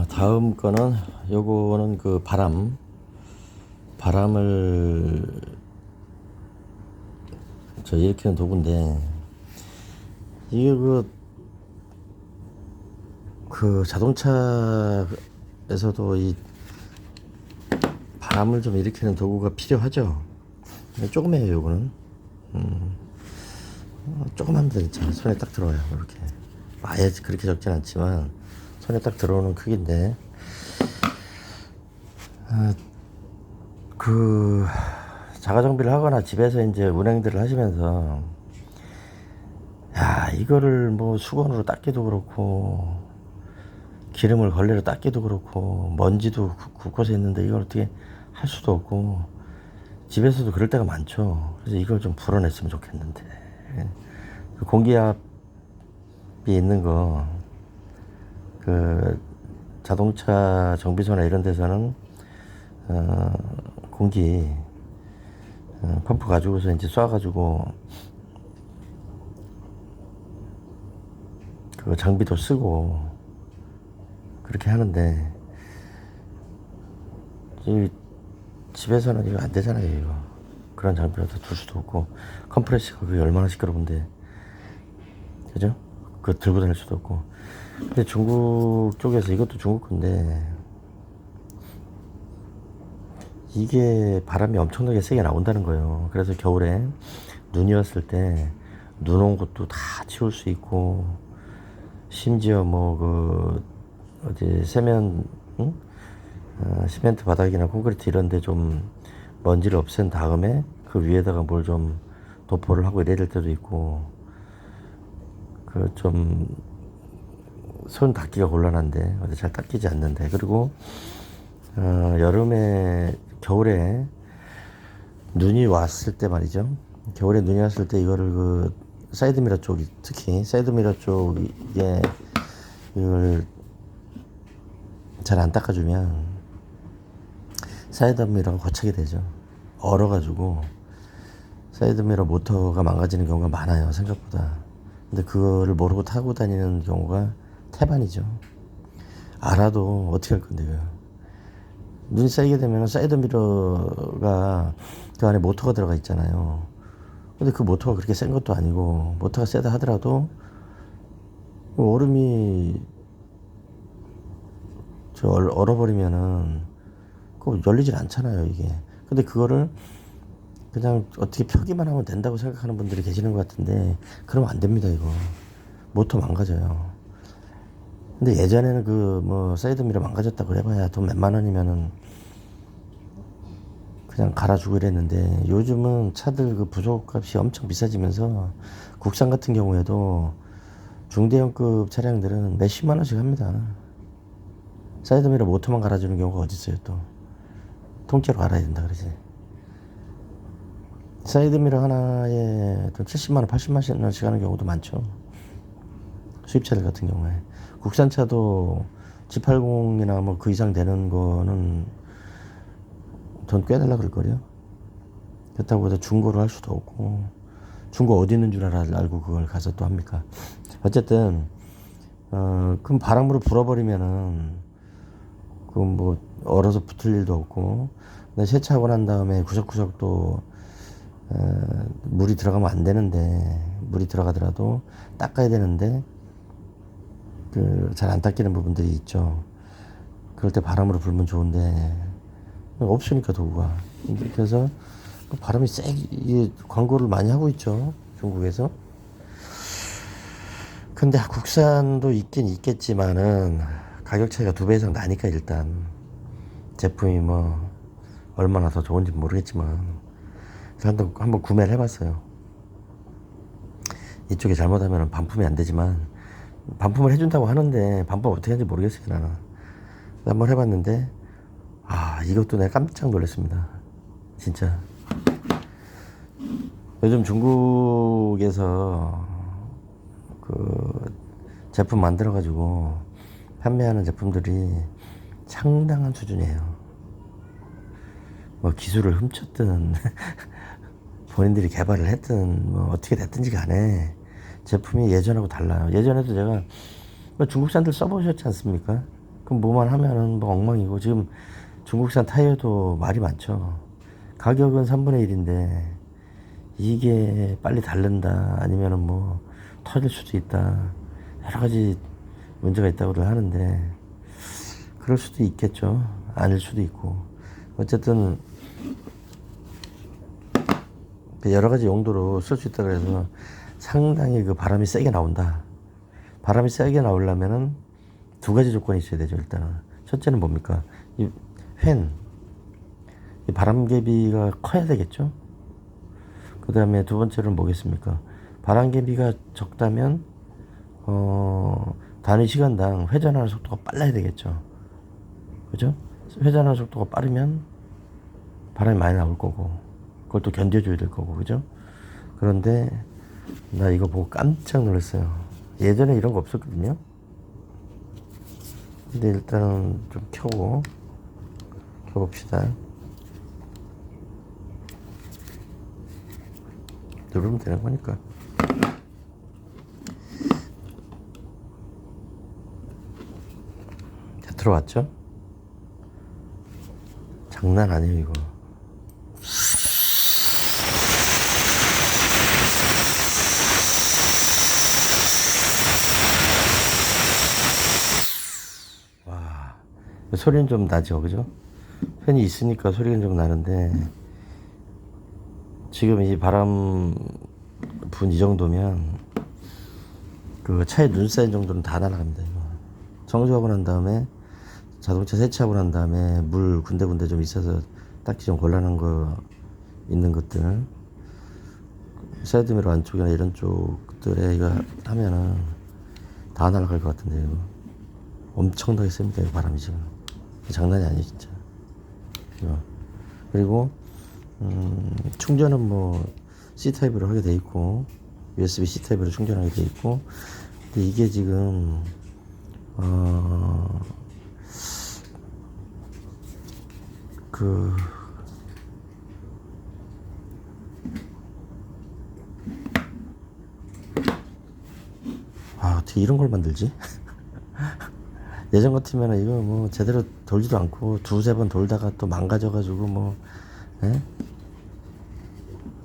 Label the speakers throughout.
Speaker 1: 다음 거는 요거는 그 바람을 일으키는 도구인데, 이게 그 자동차에서도 이 바람을 좀 일으키는 도구가 필요하죠. 조그매요 요거는. 조그만 데 있잖아. 손에 딱 들어와요 이렇게. 아예 그렇게 적진 않지만 손에 딱 들어오는 크기인데, 그 자가 정비를 하거나 집에서 이제 운행들을 하시면서, 야, 이거를 뭐 수건으로 닦기도 그렇고 기름을 걸레로 닦기도 그렇고 먼지도 굳고서 있는데 이걸 어떻게 할 수도 없고, 집에서도 그럴 때가 많죠. 그래서 이걸 좀 불어냈으면 좋겠는데, 그 공기압이 있는 거, 그 자동차 정비소나 이런 데서는 공기 펌프 가지고서 이제 쏴가지고 그 장비도 쓰고 그렇게 하는데, 이 집에서는 이거 안 되잖아요. 이거 그런 장비라도 둘 수도 없고, 컴프레서가 그게 얼마나 시끄러운데, 그죠? 그거 들고 다닐 수도 없고. 근데 중국 쪽에서, 이것도 중국 건데, 이게 바람이 엄청나게 세게 나온다는 거예요. 그래서 겨울에 눈이 왔을 때 눈 온 것도 다 치울 수 있고, 심지어 어디 세면, 응? 시멘트 바닥이나 콘크리트 이런 데 좀 먼지를 없앤 다음에 그 위에다가 뭘 좀 도포를 하고 이래야 될 때도 있고, 그 좀 손 닦기가 곤란한데, 어디 잘 닦이지 않는데. 그리고 겨울에 눈이 왔을 때 말이죠. 겨울에 눈이 왔을 때 이거를 그 사이드미러 쪽이, 특히 사이드미러 쪽에 이걸 잘 안 닦아주면 사이드미러가 고착이 되죠. 얼어가지고 사이드미러 모터가 망가지는 경우가 많아요, 생각보다. 근데 그거를 모르고 타고 다니는 경우가 태반이죠. 알아도 어떻게 할 건데, 요 눈이 쌓이게 되면 사이드미러가 그 안에 모터가 들어가 있잖아요. 근데 그 모터가 그렇게 센 것도 아니고, 모터가 세다 하더라도 얼음이 얼어버리면은 그거 열리질 않잖아요, 이게. 근데 그거를 그냥 어떻게 펴기만 하면 된다고 생각하는 분들이 계시는 것 같은데, 그러면 안 됩니다. 이거 모터 망가져요. 근데 예전에는 사이드미러 망가졌다고 해봐야 돈 몇만 원이면은 그냥 갈아주고 이랬는데, 요즘은 차들 그 부속값이 엄청 비싸지면서 국산 같은 경우에도 중대형급 차량들은 몇십만 원씩 합니다. 사이드미러 모터만 갈아주는 경우가 어디 있어요. 또 통째로 갈아야 된다 그러지. 사이드미러 하나에 또 70만 원, 80만 원씩 하는 경우도 많죠. 수입차들 같은 경우에. 국산차도 G80이나 뭐 그 이상 되는 거는 돈 꽤 달라 그럴걸요. 그렇다고 해서 중고를 할 수도 없고, 중고 어디 있는 줄 알고 그걸 가서 또 합니까? 어쨌든 그럼 바람으로 불어버리면은 얼어서 붙을 일도 없고, 근데 세차하고 난 다음에 구석구석 또 물이 들어가면 안 되는데, 물이 들어가더라도 닦아야 되는데 잘 안 닦이는 부분들이 있죠. 그럴 때 바람으로 불면 좋은데 없으니까 도구가. 그래서 바람이 세게 광고를 많이 하고 있죠, 중국에서. 근데 국산도 있긴 있겠지만은 가격 차이가 2배 이상 나니까, 일단 제품이 얼마나 더 좋은지 모르겠지만 한번 구매를 해봤어요. 이쪽에 잘못하면 반품이 안 되지만, 반품을 해준다고 하는데 반품 어떻게 하는지 모르겠어요, 나는. 한번 해봤는데, 이것도 내가 깜짝 놀랐습니다, 진짜. 요즘 중국에서 그 제품 만들어가지고 판매하는 제품들이 상당한 수준이에요. 기술을 훔쳤든 본인들이 개발을 했든 어떻게 됐든지 간에 제품이 예전하고 달라요. 예전에도 제가 중국산들 써보셨지 않습니까? 그럼 뭐만 하면은 뭐 엉망이고, 지금 중국산 타이어도 말이 많죠. 가격은 3분의 1인데 이게 빨리 닳는다 아니면은 뭐 터질 수도 있다, 여러 가지 문제가 있다고들 하는데, 그럴 수도 있겠죠. 아닐 수도 있고. 어쨌든 여러 가지 용도로 쓸 수 있다 그래서 상당히 그 바람이 세게 나온다. 바람이 세게 나오려면은 두 가지 조건이 있어야 되죠. 일단은 첫째는 뭡니까? 이 바람개비가 커야 되겠죠. 그 다음에 두 번째는 뭐겠습니까? 바람개비가 적다면 단위 시간당 회전하는 속도가 빨라야 되겠죠. 그죠? 회전하는 속도가 빠르면 바람이 많이 나올 거고, 그걸 또 견뎌줘야 될 거고, 그죠? 그런데 나 이거 보고 깜짝 놀랐어요. 예전에 이런 거 없었거든요. 근데 일단은 좀 켜봅시다. 누르면 되는 거니까. 자, 들어왔죠? 장난 아니에요, 이거. 와, 소리는 좀 나죠, 그죠? 팬이 있으니까 소리는 좀 나는데, 지금 이 바람 분 이 정도면 그 차에 눈 쌓인 정도는 다 날아갑니다, 이거. 청소하고 난 다음에, 자동차 세차하고 난 다음에 물 군데군데 좀 있어서 딱히 좀 곤란한 거 있는 것들, 사이드미러 안쪽이나 이런 쪽들에 이거 하면은 다 날아갈 것 같은데, 이거 엄청나게 셉니다, 이거 바람이 지금. 장난이 아니에요, 진짜. 이거. 그리고 충전은 뭐 C타입으로 하게 돼 있고, USB C타입으로 충전하게 돼 있고, 근데 이게 지금 어떻게 이런 걸 만들지? 예전 같으면 이거 뭐 제대로 돌지도 않고 두세 번 돌다가 또 망가져가지고 뭐, 예?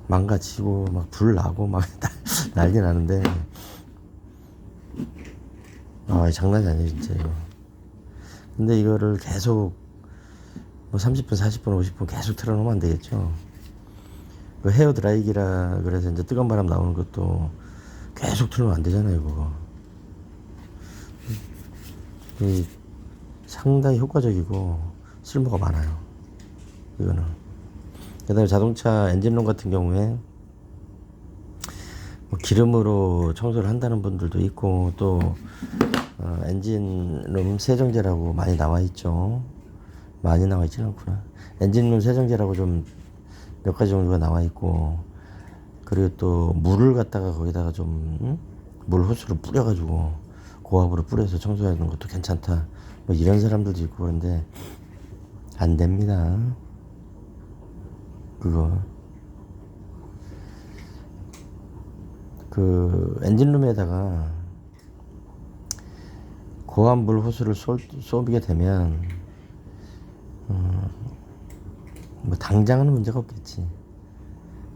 Speaker 1: 망가지고 막 불 나고 막 난리 나는데, 장난이 아니에요, 진짜 이거. 근데 이거를 계속 뭐 30분, 40분, 50분 계속 틀어놓으면 안 되겠죠. 그 헤어 드라이기라 그래서 이제 뜨거운 바람 나오는 것도 계속 틀면 안 되잖아요, 그거. 이 상당히 효과적이고 쓸모가 많아요, 이거는. 그 다음에 자동차 엔진룸 같은 경우에 뭐 기름으로 청소를 한다는 분들도 있고, 또 엔진룸 세정제라고 많이 나와 있죠. 많이 나와 있지는 않구나. 엔진룸 세정제라고 좀 몇 가지 종류가 나와 있고, 그리고 또 물을 갖다가 거기다가 좀 물 호스로 뿌려가지고 고압으로 뿌려서 청소하는 것도 괜찮다, 뭐 이런 사람들도 있고. 그런데 안 됩니다, 그거. 그 엔진룸에다가 고압 물 호스를 쏘게 되면 뭐 당장은 문제가 없겠지.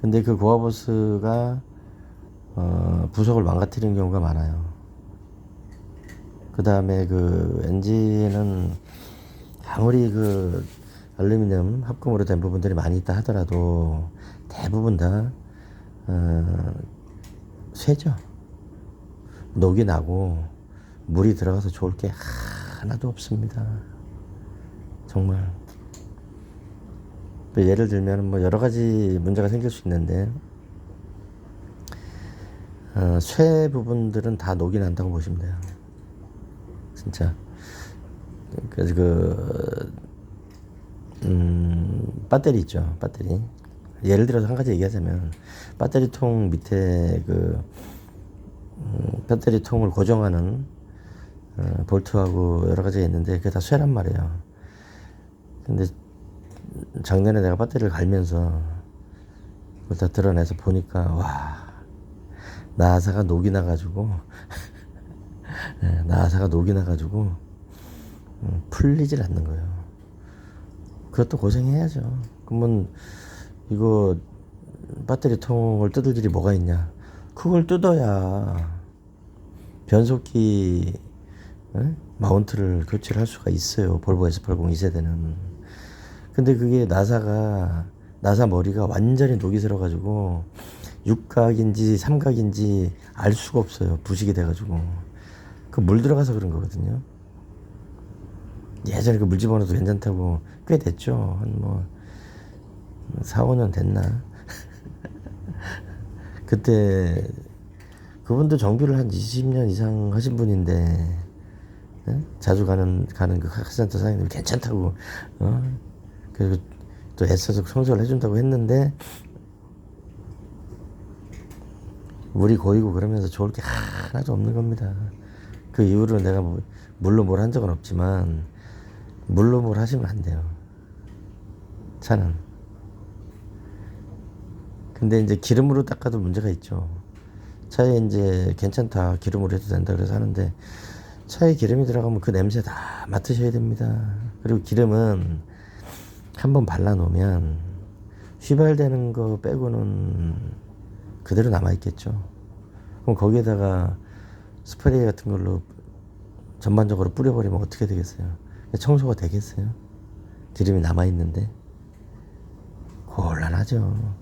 Speaker 1: 근데 그 고압 호스가 부속을 망가뜨리는 경우가 많아요. 그 다음에 그 엔진은 아무리 그 알루미늄 합금으로 된 부분들이 많이 있다 하더라도 대부분 다 쇠죠. 녹이 나고 물이 들어가서 좋을 게 하나도 없습니다, 정말. 예를 들면 뭐 여러 가지 문제가 생길 수 있는데, 쇠 부분들은 다 녹이 난다고 보시면 돼요, 진짜. 그래서 배터리 있죠, 배터리. 예를 들어서 한 가지 얘기하자면, 배터리통 밑에 배터리 통을 고정하는 볼트하고 여러 가지가 있는데, 그게 다 쇠란 말이에요. 근데 작년에 내가 배터리를 갈면서 그걸 다 드러내서 보니까, 와, 나사가 녹이 나가지고 나사가 녹이 나가지고 풀리질 않는 거예요. 그것도 고생해야죠. 그러면 이거 배터리 통을 뜯을 일이 뭐가 있냐? 그걸 뜯어야 변속기 마운트를 교체를 할 수가 있어요. 볼보 S80 2세대는. 근데 그게 나사 머리가 완전히 녹이 슬어가지고 육각인지 삼각인지 알 수가 없어요. 부식이 돼가지고. 그 물 들어가서 그런 거거든요. 예전에 그 물 집어넣어도 괜찮다고 꽤 됐죠. 한 뭐 4, 5년 됐나? 그때 그분도 정비를 한 20년 이상 하신 분인데 자주 가는 그 카센터 사장님이 괜찮다고 그리고 또 애써서 청소를 해준다고 했는데 물이 고이고 그러면서 좋을 게 하나도 없는 겁니다. 그 이후로 내가 뭐 물로 뭘 한 적은 없지만 물로 뭘 하시면 안 돼요. 차는. 근데 이제 기름으로 닦아도 문제가 있죠. 차에 이제 괜찮다, 기름으로 해도 된다 그래서 하는데 차에 기름이 들어가면 그 냄새 다 맡으셔야 됩니다. 그리고 기름은 한번 발라 놓으면 휘발되는 거 빼고는 그대로 남아 있겠죠. 그럼 거기에다가 스프레이 같은 걸로 전반적으로 뿌려버리면 어떻게 되겠어요? 청소가 되겠어요? 기름이 남아 있는데 곤란하죠.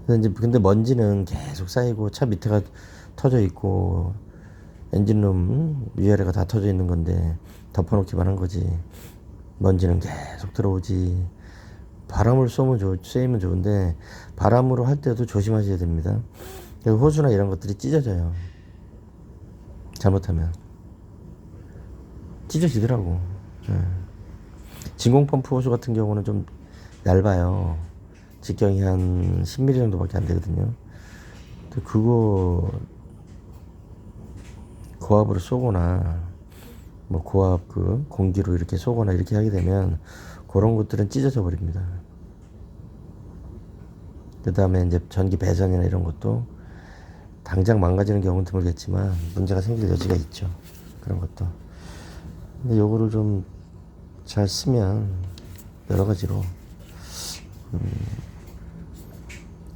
Speaker 1: 근데 먼지는 계속 쌓이고 차 밑에가 터져 있고 엔진룸 위아래가 다 터져 있는 건데 덮어놓기만 한 거지. 먼지는 계속 들어오지. 바람을 쐬면 좋은데 바람으로 할 때도 조심하셔야 됩니다. 호수나 이런 것들이 찢어져요. 잘못하면 찢어지더라고. 진공 펌프 호수 같은 경우는 좀 얇아요. 직경이 한 10mm 정도밖에 안 되거든요. 근데 그거 고압으로 쏘거나 뭐 고압 그 공기로 이렇게 쏘거나 이렇게 하게 되면 그런 것들은 찢어져 버립니다. 그 다음에 이제 전기 배선이나 이런 것도 당장 망가지는 경우는 드물겠지만 문제가 생길 여지가 있죠. 그런 것도. 근데 요거를 좀 잘 쓰면 여러 가지로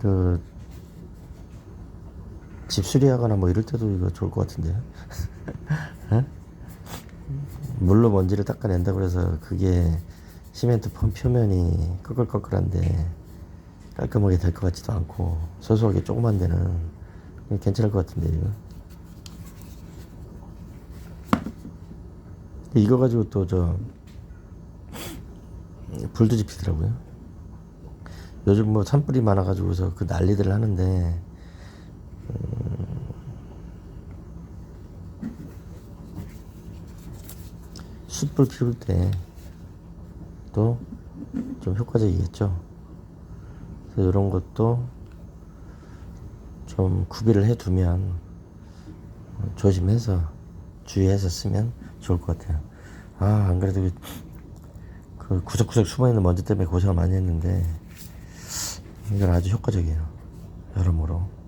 Speaker 1: 그 집 수리하거나 뭐 이럴 때도 이거 좋을 것 같은데요. 물로 먼지를 닦아낸다 그래서 그게 시멘트 펌 표면이 꺼끌꺼끌한데 깔끔하게 될 것 같지도 않고 소소하게 조그만 데는 괜찮을 것 같은데 이거 가지고 또 불도 지피더라고요. 요즘 뭐 산불이 많아가지고서 그 난리들 하는데 숯불 피울 때 또 좀 효과적이겠죠. 그래서 이런 것도 좀 구비를 해두면 조심해서 주의해서 쓰면 좋을 것 같아요. 안 그래도 그 구석구석 숨어있는 먼지 때문에 고생을 많이 했는데 이건 아주 효과적이에요. 여러모로.